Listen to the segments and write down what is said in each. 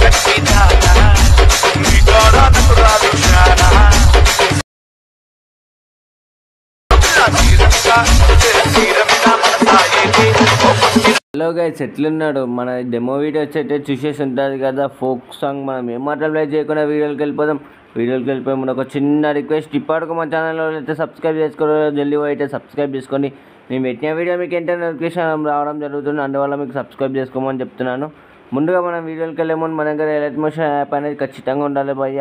Hello guys, ఎట్లున్నాడు? మన demo video వచ్చేటే చూసేసి ఉంటుంది కదా, ఫోక్ సాంగ్. మనం ఏం మాట్లాడలే చేయకుండా వీడియోకి వెళ్ళిపోదాం. వీడియోకి వెళ్ళిపోయి మన ఒక చిన్న రిక్వెస్ట్, ఇప్పటికి మన ఛానల్లో అయితే సబ్స్క్రైబ్ చేసుకోవాలి. జల్దీ అయితే సబ్స్క్రైబ్ చేసుకొని నేను పెట్టిన వీడియో మీకు ఏంటంటే నోటిఫికేషన్ రావడం జరుగుతుంది. అందువల్ల మీకు సబ్స్క్రైబ్ చేసుకోమని చెప్తున్నాను. ముందుగా మనం వీడియోకి వెళ్ళే ముందు మన దగ్గర ఎలైట్ మోషన్ యాప్ అనేది ఖచ్చితంగా ఉండాలి భయ్య.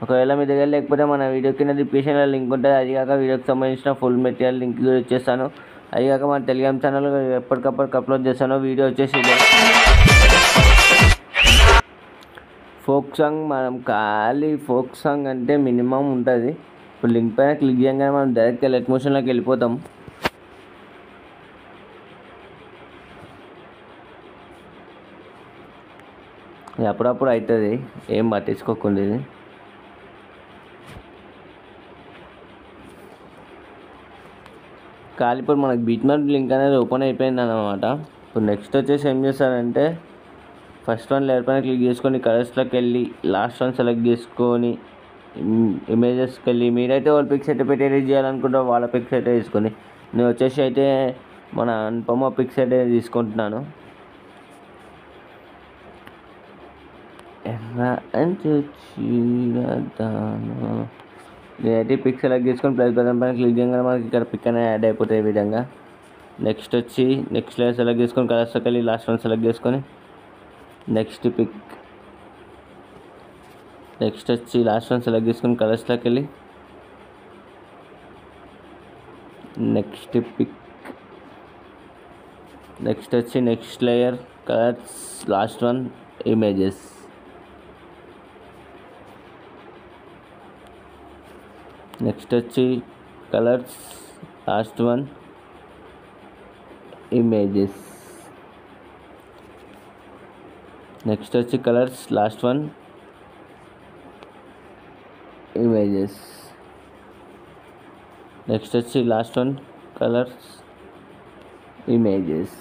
ఒకవేళ మీ దగ్గర లేకపోతే మన వీడియో కింద డిస్క్రిప్షన్లో లింక్ ఉంటుంది. అది కాక వీడియోకి సంబంధించిన ఫుల్ మెటీరియల్ లింక్ కూడా ఇచ్చేస్తాను. అది కాక మన టెలిగ్రామ్ ఛానల్ ఎప్పటికప్పటికి అప్లోడ్ చేస్తాను. వీడియో వచ్చేసి ఫోక్ సాంగ్. మనం ఖాళీ ఫోక్ సాంగ్ అంటే మినిమం ఉంటుంది. ఇప్పుడు లింక్ పైన క్లిక్ చేయగానే మనం డైరెక్ట్గా ఎలైట్ మోషన్లోకి వెళ్ళిపోతాం. అప్పుడప్పుడు అవుతుంది, ఏం పట్టించుకోకుండా. ఇది ఖాళీ ఇప్పుడు మనకు బీట్ మార్క్ లింక్ అనేది ఓపెన్ అయిపోయింది అన్నమాట. ఇప్పుడు నెక్స్ట్ వచ్చేసి ఏం చేస్తారంటే, ఫస్ట్ వన్ లేయర్ పైన క్లిక్ చేసుకొని కలర్స్లోకి వెళ్ళి లాస్ట్ వన్ సెలెక్ట్ చేసుకొని ఇమేజెస్కి వెళ్ళి మీరైతే వాళ్ళ పిక్స్ అయితే పెట్టి ఎడిట్ చేయాలనుకుంటారో వాళ్ళ పిక్స్ అయితే తీసుకొని, నేను వచ్చేసి అయితే మన అనుపమ పిక్స్ అయితే తీసుకుంటున్నాను. నేనైతే పిక్ సెలెక్ట్ చేసుకొని ప్లస్ బటన్ పైన క్లిక్ చేయగానే మనకి ఇక్కడ పిక్ అనేది యాడ్ అయిపోతాయి ఈ విధంగా. నెక్స్ట్ వచ్చి నెక్స్ట్ లేయర్ సెలెక్ట్ చేసుకొని కలర్స్లోకి వెళ్ళి లాస్ట్ వన్ సెలెక్ట్ చేసుకొని నెక్స్ట్ పిక్. నెక్స్ట్ వచ్చి లాస్ట్ వన్ సెలెక్ట్ చేసుకొని కలర్స్లోకి వెళ్ళి నెక్స్ట్ పిక్. నెక్స్ట్ వచ్చి next layer colours last one images. Next వచ్చి colours last one images. Next వచ్చి colours last one images. Next వచ్చి లాస్ట్ వన్ కలర్స్ ఇమేజెస్.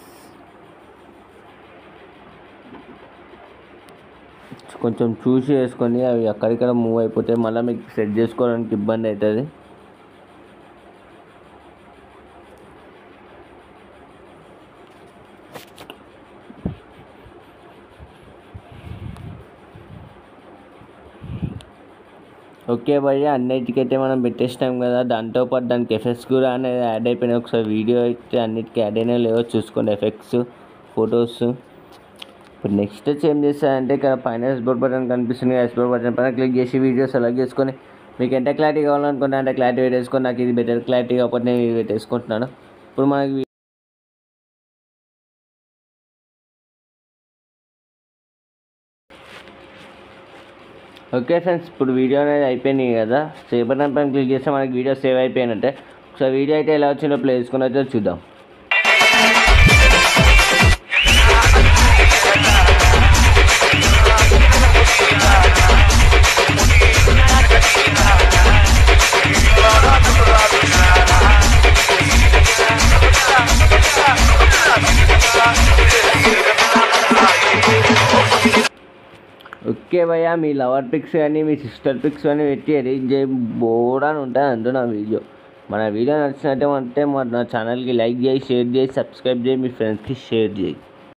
కొంచెం చూసి వేసుకొని అవి అక్కడిక్కడ మూవ్ అయిపోతే మళ్ళీ మీకు సెట్ చేసుకోవడానికి ఇబ్బంది అవుతుంది. ఓకే భయ్య, అన్నిటికైతే మనం పెట్టేసినాం కదా. దాంతోపాటు దానికి ఎఫెక్ట్స్ కూడా అనేది యాడ్ అయిపోయినాయి. ఒకసారి వీడియో అయితే అన్నిటికీ యాడ్ అయినా లేవో చూసుకోండి, ఎఫెక్ట్స్, ఫొటోస్. ఇప్పుడు నెక్స్ట్ వచ్చి ఏం చేస్తారంటే, ఇక్కడ పైన ఎక్స్పోర్ట్ బటన్ కనిపిస్తుంది. ఎక్స్పోర్ట్ బటన్ పైన క్లిక్ చేసి వీడియో సెలెక్ట్ చేసుకొని మీకు ఎంత క్లారిటీ కావాలనుకుంటే అంటే క్లారిటీ పెట్టేసుకొని, నాకు ఇది బెటర్ క్లారిటీ కాబట్టి నేను ఇది పెట్టేసుకుంటున్నాను. ఇప్పుడు మనకి ఓకే ఫ్రెండ్స్, ఇప్పుడు వీడియో అనేది అయిపోయింది కదా. సేవ్ బటన్ పైన క్లిక్ చేస్తే మనకి వీడియో సేవ్ అయిపోయినట్టే. ఒకసారి వీడియో అయితే ఎలా వచ్చిందో ప్లే చేసుకుని అయితే చూద్దాం. ఓకే భయ్య, మీ లవర్ పిక్స్ కానీ మీ సిస్టర్ పిక్స్ కానీ పెట్టి ఎడిట్ చేయి బోర్ అని ఉంటుంది అంటున్నా వీడియో. మన వీడియో నచ్చినట్టే అంటే మన ఛానల్కి లైక్ చేయి, షేర్ చేయి, సబ్స్క్రైబ్ చేయి, మీ ఫ్రెండ్స్కి షేర్ చేయి.